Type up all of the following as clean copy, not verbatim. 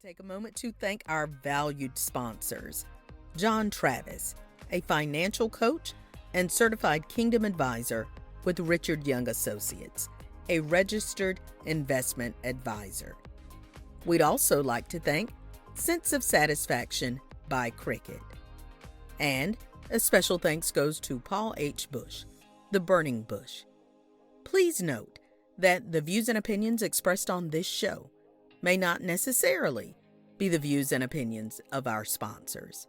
Take a moment to thank our valued sponsors. John Travis, a financial coach and certified Kingdom advisor with Richard Young Associates, a registered investment advisor. We'd also like to thank Sense of Satisfaction by Cricket. And a special thanks goes to Paul H. Bush, the Burning Bush. Please note that the views and opinions expressed on this show may not necessarily be the views and opinions of our sponsors.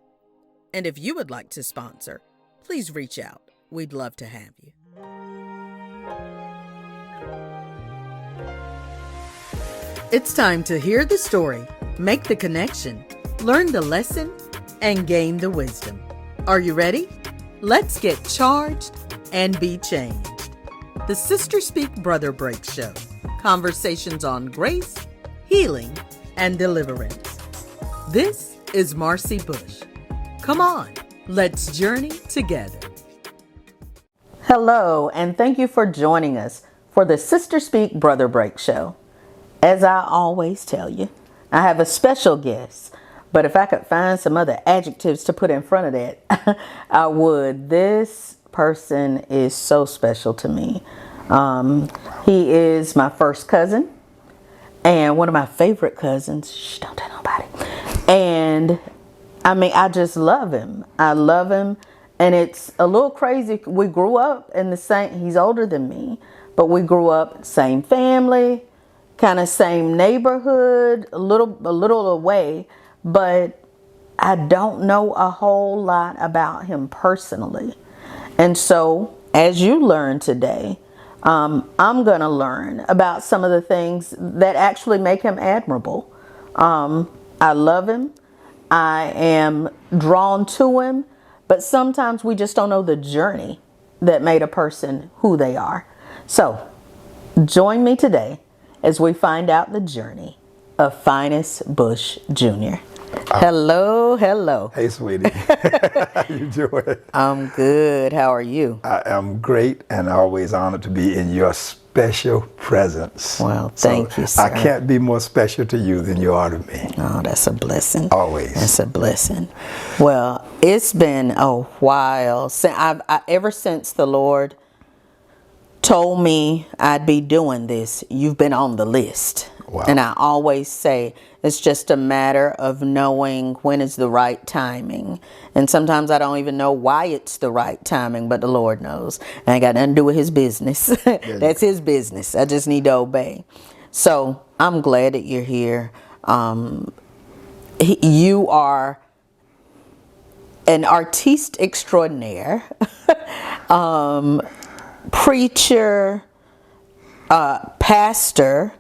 And if you would like to sponsor, please reach out. We'd love to have you. It's time to hear the story, make the connection, learn the lesson, and gain the wisdom. Are you ready? Let's get charged and be changed. The Sister Speak Brother Break Show. Conversations on grace, healing, and deliverance. This is Marcy Bush. Come on, let's journey together. Hello, and thank you for joining us for the Sister Speak Brother Break Show. As I always tell you, I have a special guest, but if I could find some other adjectives to put in front of that, I would. This person is so special to me. He is my first cousin and one of my favorite cousins. Shh, don't tell nobody. And I just love him. I love him. And it's a little crazy. We grew up in the same, he's older than me, but we grew up same family, kind of same neighborhood, a little away, but I don't know a whole lot about him personally. And so, as you learn today, I'm going to learn about some of the things that actually make him admirable. I love him. I am drawn to him. But sometimes we just don't know the journey that made a person who they are. So, join me today as we find out the journey of Finace Bush Jr. Hello, hello. Hey, sweetie. How you doing? I'm good. How are you? I am great and always honored to be in your special presence. Well, thank you, sir. I can't be more special to you than you are to me. Oh, that's a blessing. Always. That's a blessing. Well, it's been a while ever since the Lord told me I'd be doing this. You've been on the list. Wow. And I always say it's just a matter of knowing when is the right timing. And sometimes I don't even know why it's the right timing, but the Lord knows. I ain't got nothing to do with his business. That's his business. I just need to obey. So I'm glad that you're here. You are an artiste extraordinaire, preacher, pastor,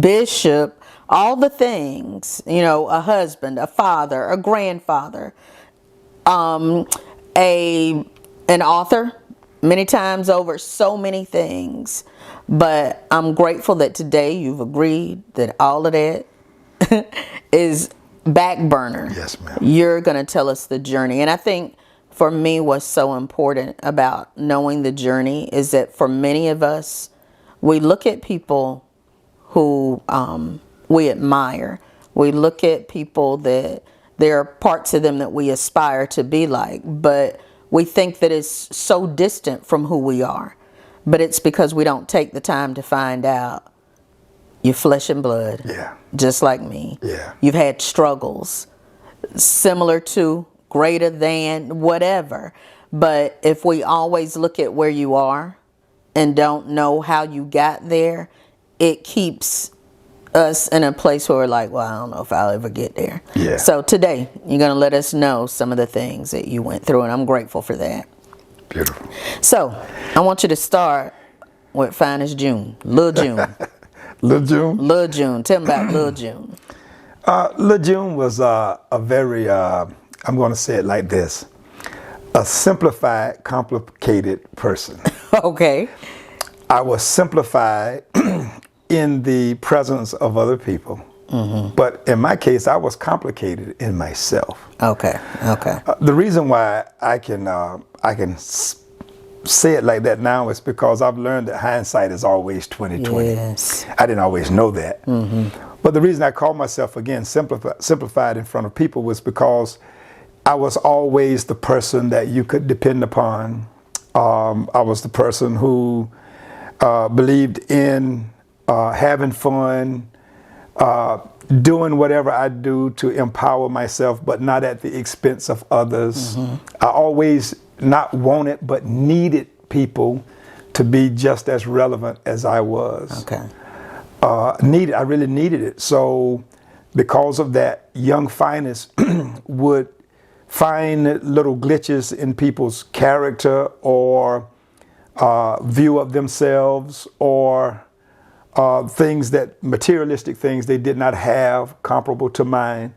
bishop, all the things, a husband, a father, a grandfather, an author, many times over, so many things. But I'm grateful that today you've agreed that all of that is back burner. Yes, ma'am. You're going to tell us the journey. And I think for me, what's so important about knowing the journey is that for many of us, we look at people who we admire. We look at people that there are parts of them that we aspire to be like, but we think that it's so distant from who we are. But it's because we don't take the time to find out you're flesh and blood. Yeah. Just like me. Yeah. You've had struggles similar to, greater than, whatever. But if we always look at where you are and don't know how you got there, it keeps us in a place where we're like, well, I don't know if I'll ever get there. Yeah. So today, you're going to let us know some of the things that you went through, and I'm grateful for that. Beautiful. So, I want you to start with Finace June, Lil June. Lil June? Lil June. Tell me about Lil June. Lil June was a very, I'm going to say it like this, a simplified, complicated person. Okay. I was simplified in the presence of other people. Mm-hmm. But in my case, I was complicated in myself. Okay. The reason why I can say it like that now, it's because I've learned that hindsight is always 20/20. Yes. I didn't always know that. But the reason I call myself, again, simplified in front of people was because I was always the person that you could depend upon. I was the person who believed in having fun, doing whatever I do to empower myself, but not at the expense of others. I always not wanted, but needed people to be just as relevant as I was. Okay. I really needed it. So because of that, young Finace would find little glitches in people's character or view of themselves, or things that, materialistic things they did not have comparable to mine.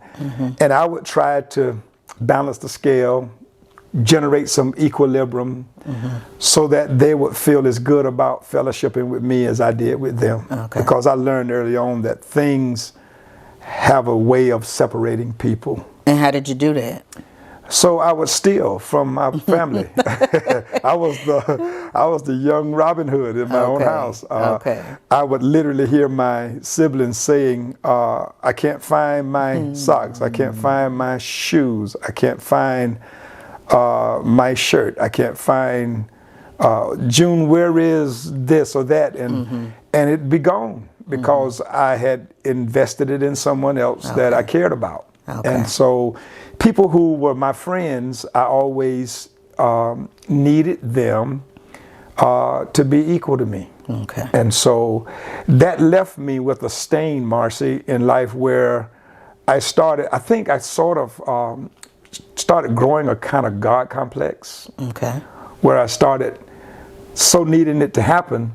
And I would try to balance the scale, generate some equilibrium, so that they would feel as good about fellowshipping with me as I did with them. Okay. Because I learned early on that things have a way of separating people. And how did you do that? So I would steal from my family. I was the young Robin Hood in my own house. I would literally hear my siblings saying, I can't find my socks, I can't find my shoes, I can't find my shirt, I can't find, June, where is this or that? And it'd be gone because I had invested it in someone else that I cared about. And so people who were my friends, I always needed them to be equal to me. And so that left me with a stain, Marcy, in life, where I think I sort of started growing a kind of God complex. Where I started so needing it to happen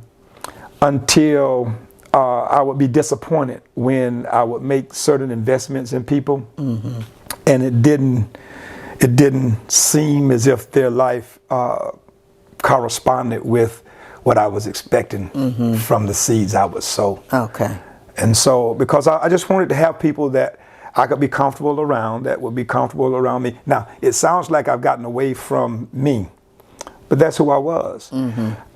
until I would be disappointed when I would make certain investments in people, and it didn't seem as if their life corresponded with what I was expecting from the seeds I would sow. And so, because I just wanted to have people that I could be comfortable around, that would be comfortable around me. Now, it sounds like I've gotten away from me, but that's who I was.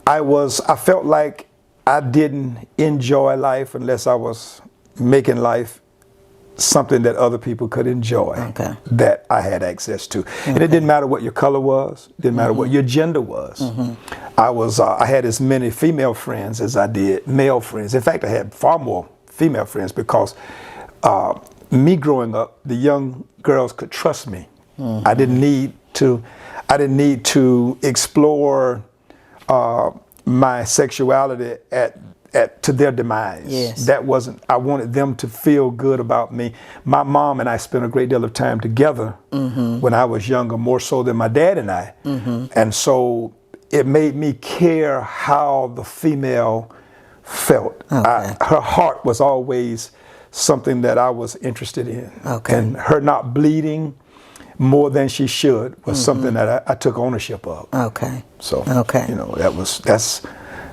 I felt like I didn't enjoy life unless I was making life something that other people could enjoy, that I had access to. And it didn't matter what your color was, didn't matter what your gender was. I had as many female friends as I did male friends. In fact, I had far more female friends because me growing up, the young girls could trust me. I didn't need to explore my sexuality to their demise. That wasn't, I wanted them to feel good about me. My mom and I spent a great deal of time together when I was younger, more so than my dad and I. And so it made me care how the female felt. Her heart was always something that I was interested in. And her not bleeding more than she should was something that I took ownership of. So, you know,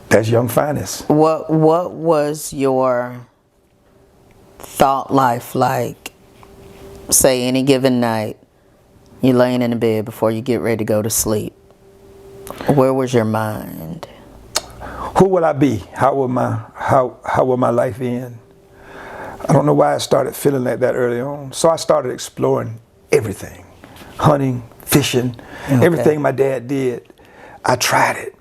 that's young Finace. What was your thought life like? Say any given night, you're laying in the bed before you get ready to go to sleep. Where was your mind? Who will I be? How will my life end? I don't know why I started feeling like that early on. So I started exploring everything. Hunting, fishing, everything my dad did, I tried it.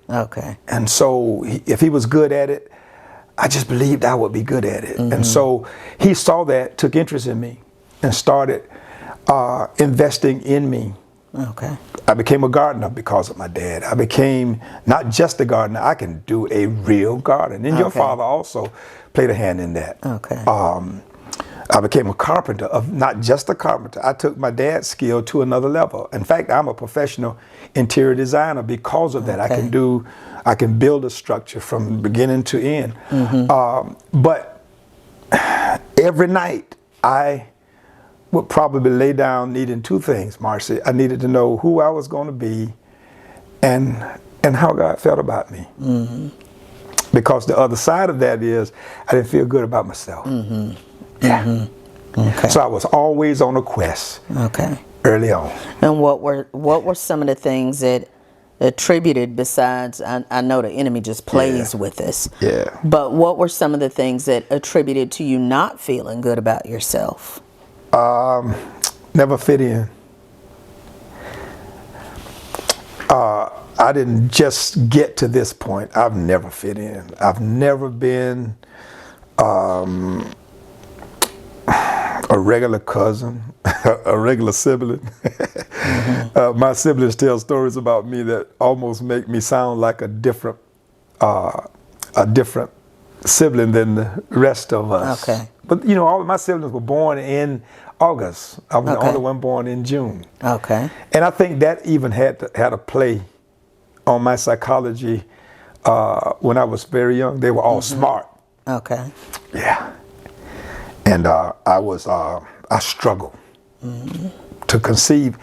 And so if he was good at it, I just believed I would be good at it. And so he saw that, took interest in me, and started investing in me. I became a gardener because of my dad. I became not just a gardener, I can do a real garden. And your father also played a hand in that. I became a carpenter, not just a carpenter. I took my dad's skill to another level. In fact, I'm a professional interior designer because of that. I can build a structure from beginning to end. But every night I would probably lay down needing two things, Marcy. I needed to know who I was going to be and how God felt about me. Because the other side of that is I didn't feel good about myself. So I was always on a quest. Early on. And what were some of the things that attributed besides, I know the enemy just plays with us. Yeah. But what were some of the things that attributed to you not feeling good about yourself? Never fit in. I didn't just get to this point. I've never fit in. I've never been a regular cousin, a regular sibling. My siblings tell stories about me that almost make me sound like a different sibling than the rest of us. Okay. But you know, all of my siblings were born in August. I was the only one born in June. Okay. And I think that even had a play on my psychology when I was very young. They were all smart. Okay. Yeah. And I struggled to conceive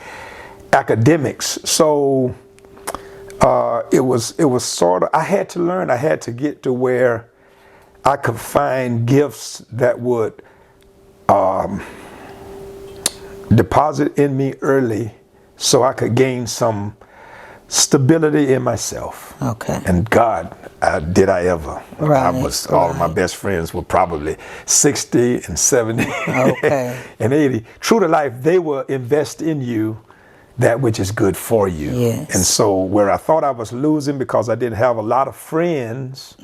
academics. So it was sort of, I had to learn, I had to get to where I could find gifts that would deposit in me early so I could gain some stability in myself. Okay. And God, did I ever. Right. All of my best friends were probably 60 and 70 and 80. True to life, they will invest in you that which is good for you. Yes. And so where I thought I was losing because I didn't have a lot of friends,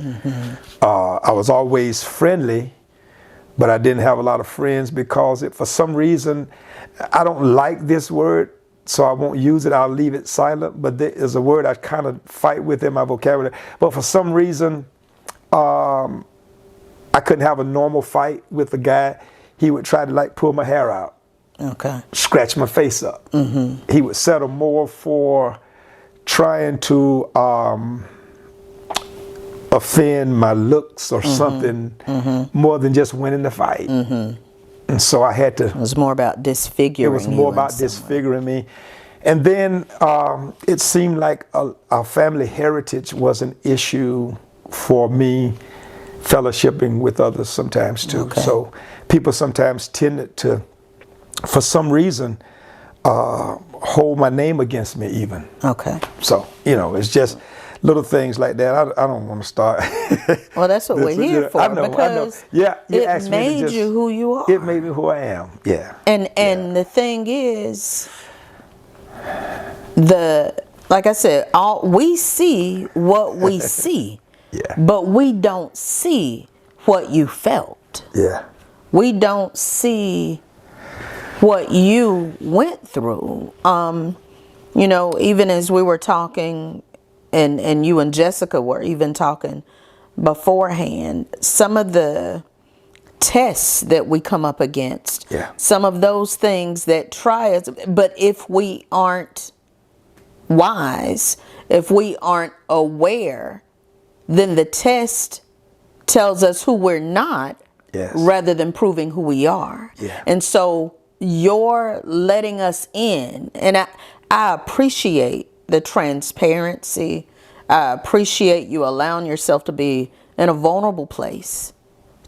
I was always friendly, but I didn't have a lot of friends because for some reason, I don't like this word, so I won't use it. I'll leave it silent. But there is a word I kind of fight with in my vocabulary. But for some reason, I couldn't have a normal fight with a guy. He would try to like pull my hair out. Okay. Scratch my face up. He would settle more for trying to offend my looks or something more than just winning the fight. And so I had to. It was more about disfiguring. It was more about disfiguring me. And then it seemed like our family heritage was an issue for me, fellowshipping with others sometimes too. Okay. So people sometimes tended to, for some reason, hold my name against me even. Okay. So, you know, it's just little things like that. I don't want to start. Well, that's what we're here for. I know. Yeah, it made you who you are. It made me who I am. Yeah. And the thing is, like I said, we see what we see. Yeah. But we don't see what you felt. Yeah. We don't see what you went through. You know, even as we were talking, and you and Jessica were even talking beforehand, some of the tests that we come up against, some of those things that try us, but if we aren't wise, if we aren't aware, then the test tells us who we're not, rather than proving who we are. And so you're letting us in, and I appreciate the transparency. I appreciate you allowing yourself to be in a vulnerable place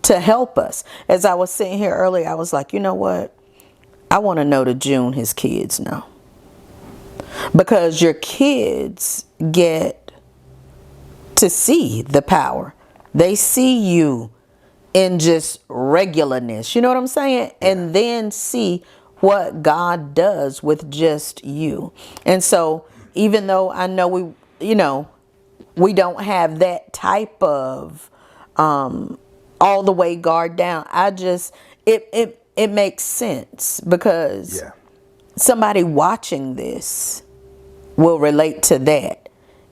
to help us. As I was sitting here earlier, I was like, you know what? I want to know the June his kids know. Because your kids get to see the power. They see you in just regularness. You know what I'm saying? And then see what God does with just you. And so even though I know we don't have that type of all the way guard down, it makes sense because somebody watching this will relate to that,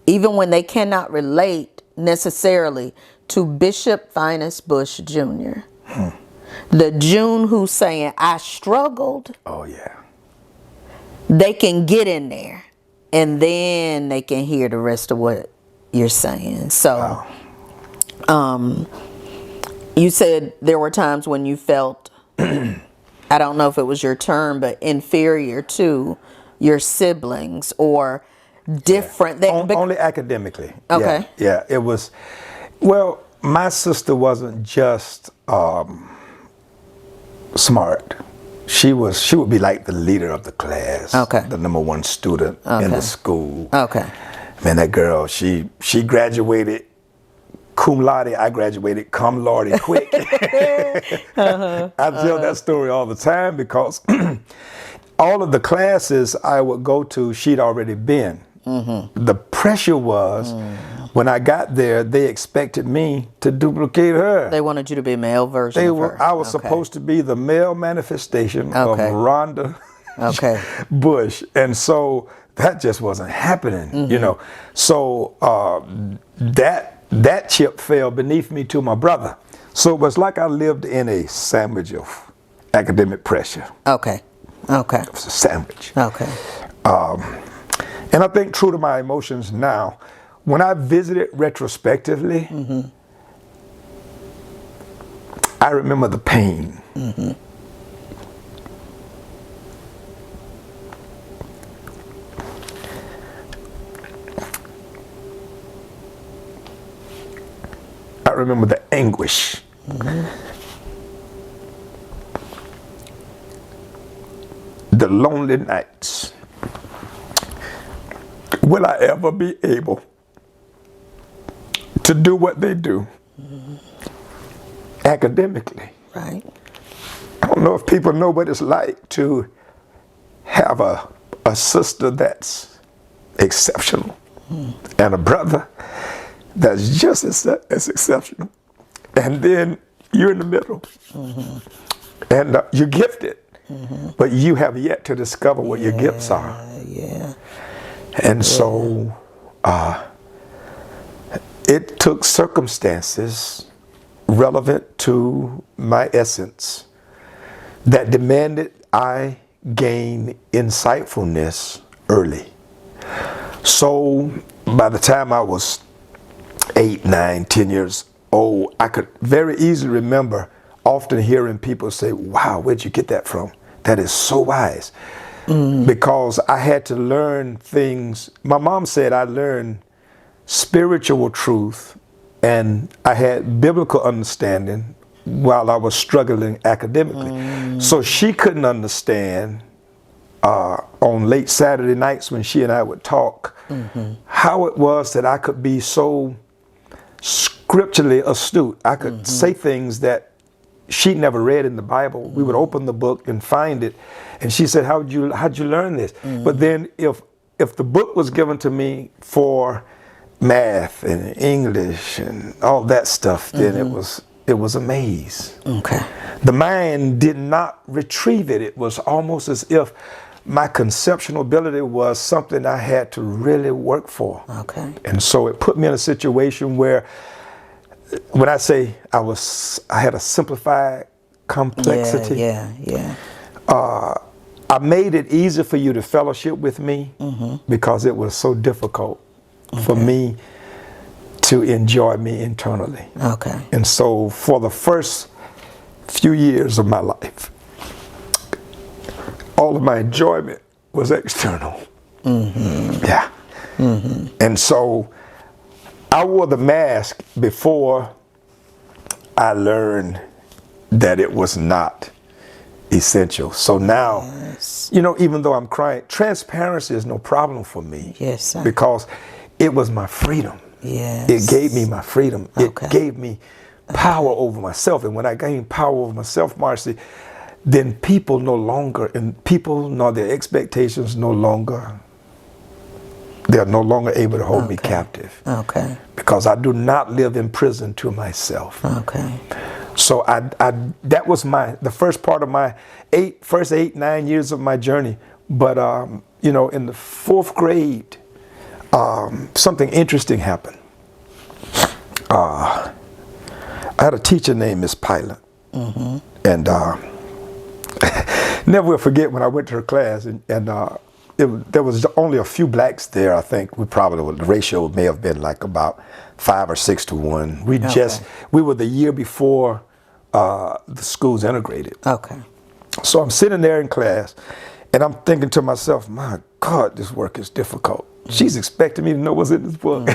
even when they cannot relate necessarily to Bishop Finace Bush Jr. The June who's saying, I struggled. Oh, yeah. They can get in there and then they can hear the rest of what you're saying. So, you said there were times when you felt, I don't know if it was your term, but inferior to your siblings or different. Only academically. Okay. Yeah, it was. Well, my sister wasn't just smart. She would be like the leader of the class. Okay. The number one student in the school. Okay. Man, that girl, she graduated cum laude. I graduated cum laude quick. I tell that story all the time because all of the classes I would go to, she'd already been. The pressure was when I got there, they expected me to duplicate her. They wanted you to be a male version of her. I was supposed to be the male manifestation of Rhonda Bush. And so that just wasn't happening, you know. So that chip fell beneath me to my brother. So it was like I lived in a sandwich of academic pressure. Okay. It was a sandwich. Okay. And I think true to my emotions now, when I visit it retrospectively, I remember the pain. I remember the anguish. The lonely nights. Will I ever be able to do what they do academically? Right. I don't know if people know what it's like to have a sister that's exceptional and a brother that's just as exceptional. And then you're in the middle. And you're gifted, but you have yet to discover what your gifts are. And so it took circumstances relevant to my essence that demanded I gain insightfulness early. So by the time I was 8, 9, 10 years old, I could very easily remember often hearing people say, wow, where'd you get that from? That is so wise. Because I had to learn things. My mom said I learned spiritual truth and I had biblical understanding while I was struggling academically. So she couldn't understand on late Saturday nights when she and I would talk how it was that I could be so scripturally astute. I could say things that she'd never read in the Bible. We would open the book and find it, and she said, how'd you learn this? But then if the book was given to me for math and English and all that stuff, then it was a maze. The mind did not retrieve it. It was almost as if my conceptual ability was something I had to really work for. And so it put me in a situation where, when I say I had a simplified complexity, I made it easier for you to fellowship with me because it was so difficult for me to enjoy me internally. And so for the first few years of my life, all of my enjoyment was external. And so I wore the mask before I learned that it was not essential. So now, you know, even though I'm crying, transparency is no problem for me. Because it was my freedom. It gave me my freedom. It gave me power over myself. And when I gained power over myself, Marcy, then people no longer, and people nor their expectations no longer, they're no longer able to hold me captive. Because I do not live in prison to myself. So that was the first part of my first 8, 9 years of my journey. But you know, in the 4th grade, something interesting happened. I had a teacher named Miss Pilot, and never will forget when I went to her class, and there was only a few blacks there. I think the ratio may have been like about 5 or 6 to 1. We were the year before the schools integrated. So I'm sitting there in class, and I'm thinking to myself, my God, this work is difficult. She's expecting me to know what's in this book.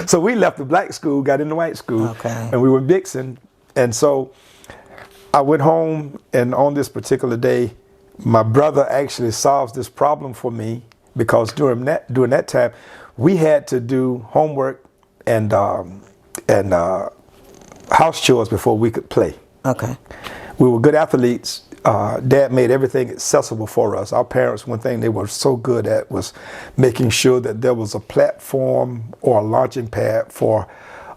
So we left the black school, got in the white school, and we were in Vixen. And so I went home, and on this particular day, my brother actually solves this problem for me because during that time, we had to do homework and house chores before we could play. Okay. We were good athletes. Dad made everything accessible for us. Our parents, one thing they were so good at was making sure that there was a platform or a launching pad for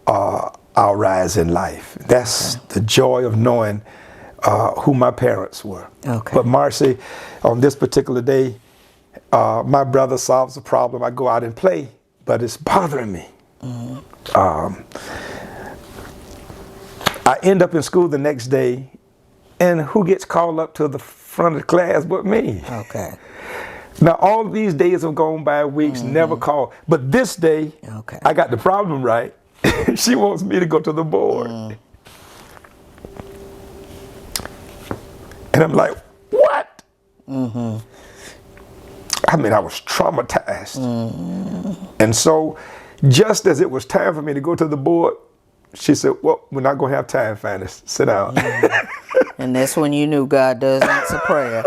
our rise in life. That's the joy of knowing who my parents were. Okay. But Marcy, on this particular day, my brother solves a problem. I go out and play, but it's bothering me. I end up in school the next day, and who gets called up to the front of the class but me? Okay. Now, all these days have gone by, weeks, never called. But this day, I got the problem right. She wants me to go to the board. And I'm like, what? I mean, I was traumatized. And so, just as it was time for me to go to the board, she said, well, we're not going to have time, Finace. Sit down. And that's when you knew God does answer prayer.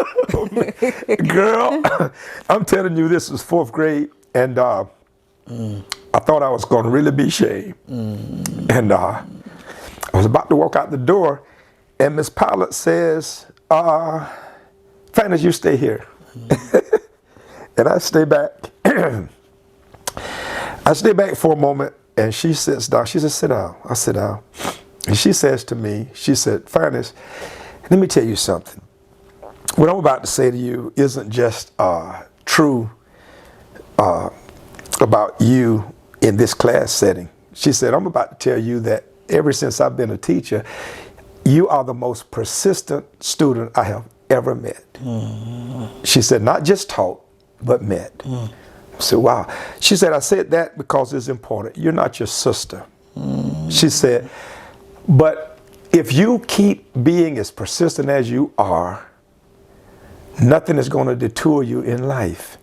Girl, I'm telling you, this was 4th grade, and I thought I was going to really be shamed. And I was about to walk out the door, and Miss Pilot says, Finace, you stay here. And I stay back. I stay back for a moment, and she sits down. She says, sit down. I sit down. And she says to me, she said, Finace, let me tell you something. What I'm about to say to you isn't just true about you in this class setting. She said, I'm about to tell you that ever since I've been a teacher, you are the most persistent student I have ever met. She said, not just taught, but met. I said, wow. She said, I said that because it's important. You're not your sister. She said, but if you keep being as persistent as you are, nothing is going to detour you in life.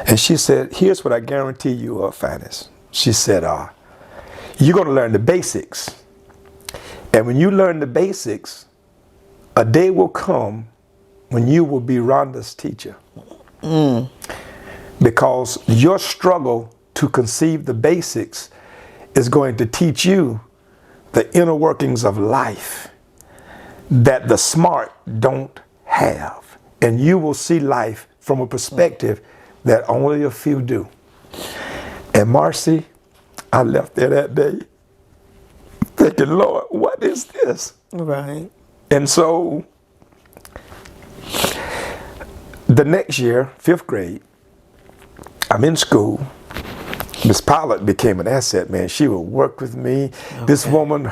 And she said, here's what I guarantee you, Finace. She said, you're going to learn the basics. And when you learn the basics, a day will come when you will be Rhonda's teacher. Because your struggle to conceive the basics is going to teach you the inner workings of life that the smart don't have. And you will see life from a perspective that only a few do. And Marcy, I left there that day thinking, Lord, what is this? Right. And so the next year, 5th grade, I'm in school. Miss Pilot became an asset, man. She would work with me. This woman,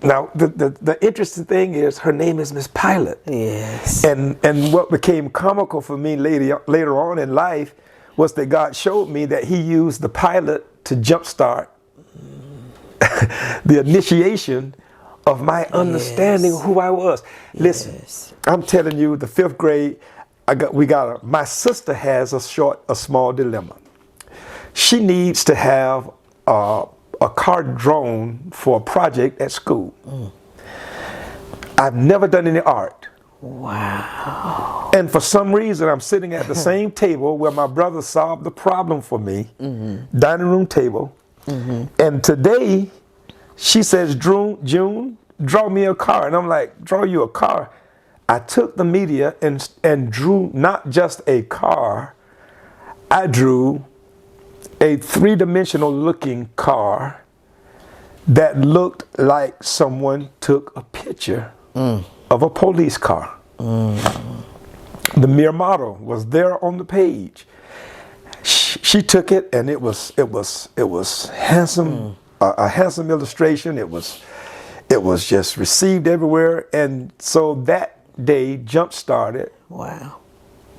now the interesting thing is her name is Miss Pilot. Yes. And what became comical for me later on in life was that God showed me that he used the pilot to jumpstart the initiation of my understanding of who I was. Listen, I'm telling you, the 5th grade, my sister has a small dilemma. She needs to have a car drone for a project at school. I've never done any art. Wow. And for some reason, I'm sitting at the same table where my brother solved the problem for me, dining room table. And today, she says, June, draw me a car. And I'm like, draw you a car? I took the media and drew not just a car, I drew a 3-dimensional looking car that looked like someone took a picture of a police car. The mere model was there on the page. She took it, and it was handsome, a handsome illustration. It was just received everywhere, and so that day jump-started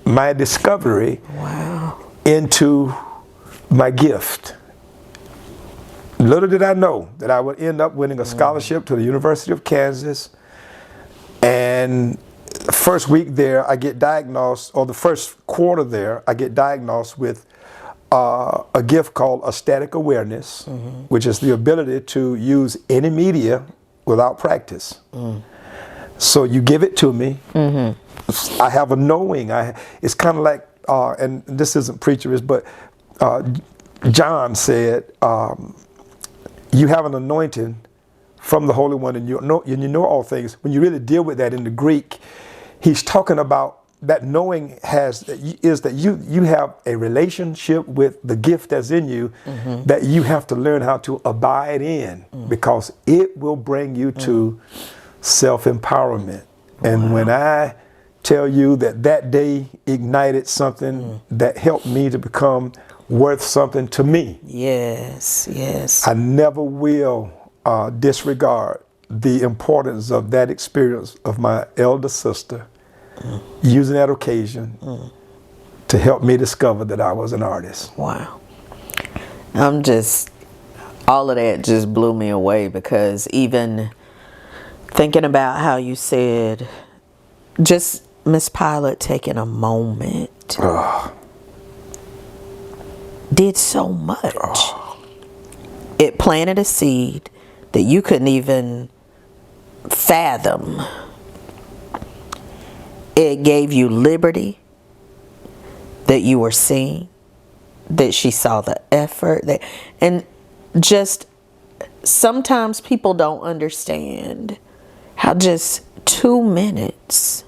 my discovery into my gift. Little did I know that I would end up winning a scholarship to the University of Kansas. And the first week there, I get diagnosed, or the first quarter there, I get diagnosed with a gift called a static awareness, which is the ability to use any media without practice. So you give it to me. I have a knowing. It's kind of like and this isn't preacherish, but John said, you have an anointing from the Holy One, and you know all things. When you really deal with that in the Greek, he's talking about that knowing is that you have a relationship with the gift that's in you that you have to learn how to abide in, because it will bring you to self-empowerment. And when I tell you that day ignited something that helped me to become worth something to me. Yes, yes. I never will disregard the importance of that experience of my elder sister using that occasion to help me discover that I was an artist. Wow. All of that just blew me away, because even thinking about how you said, just Miss Pilot taking a moment did so much. It planted a seed that you couldn't even fathom. It gave you liberty that you were seeing, that she saw the effort, and just sometimes people don't understand how just 2 minutes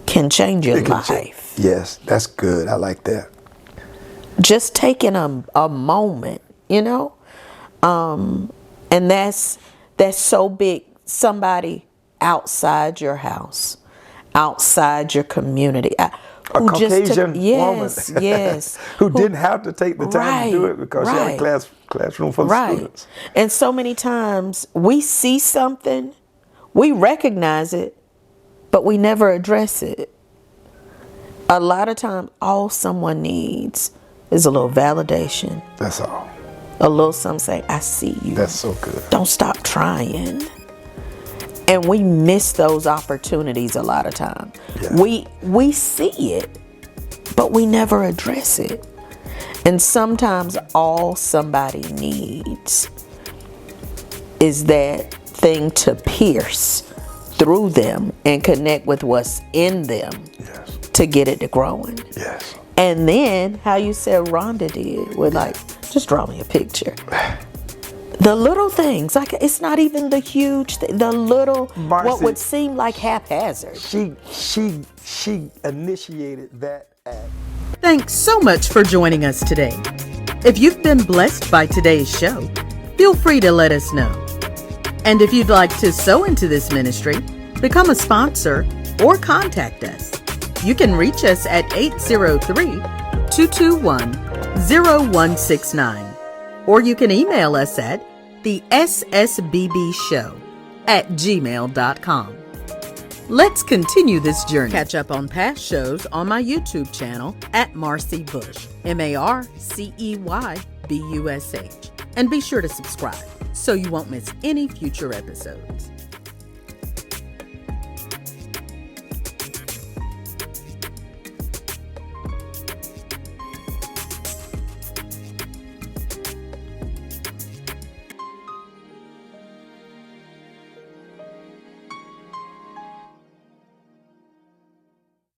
can change your life. Yes, that's good. I like that. Just taking a moment, and that's so big. Somebody outside your house, outside your community, a Caucasian woman, yes, who didn't have to take the time to do it because she had a classroom full of students. And so many times we see something, we recognize it, but we never address it. A lot of times, all someone needs is a little validation. That's all. A little something saying, I see you. That's so good. Don't stop trying. And we miss those opportunities a lot of time. Yeah. We see it, but we never address it. And sometimes all somebody needs is that thing to pierce through them and connect with what's in them to get it to growing. Yes. And then how you said Rhonda did with just draw me a picture. The little things, it's not even the huge thing, the little, Marcy, what would seem like haphazard. She initiated that act. Thanks so much for joining us today. If you've been blessed by today's show, feel free to let us know. And if you'd like to sow into this ministry, become a sponsor, or contact us, you can reach us at 803-221-0169. Or you can email us at thessbbshow@gmail.com. Let's continue this journey. Catch up on past shows on my YouTube channel at Marcy Bush, MarceyBush. And be sure to subscribe so you won't miss any future episodes.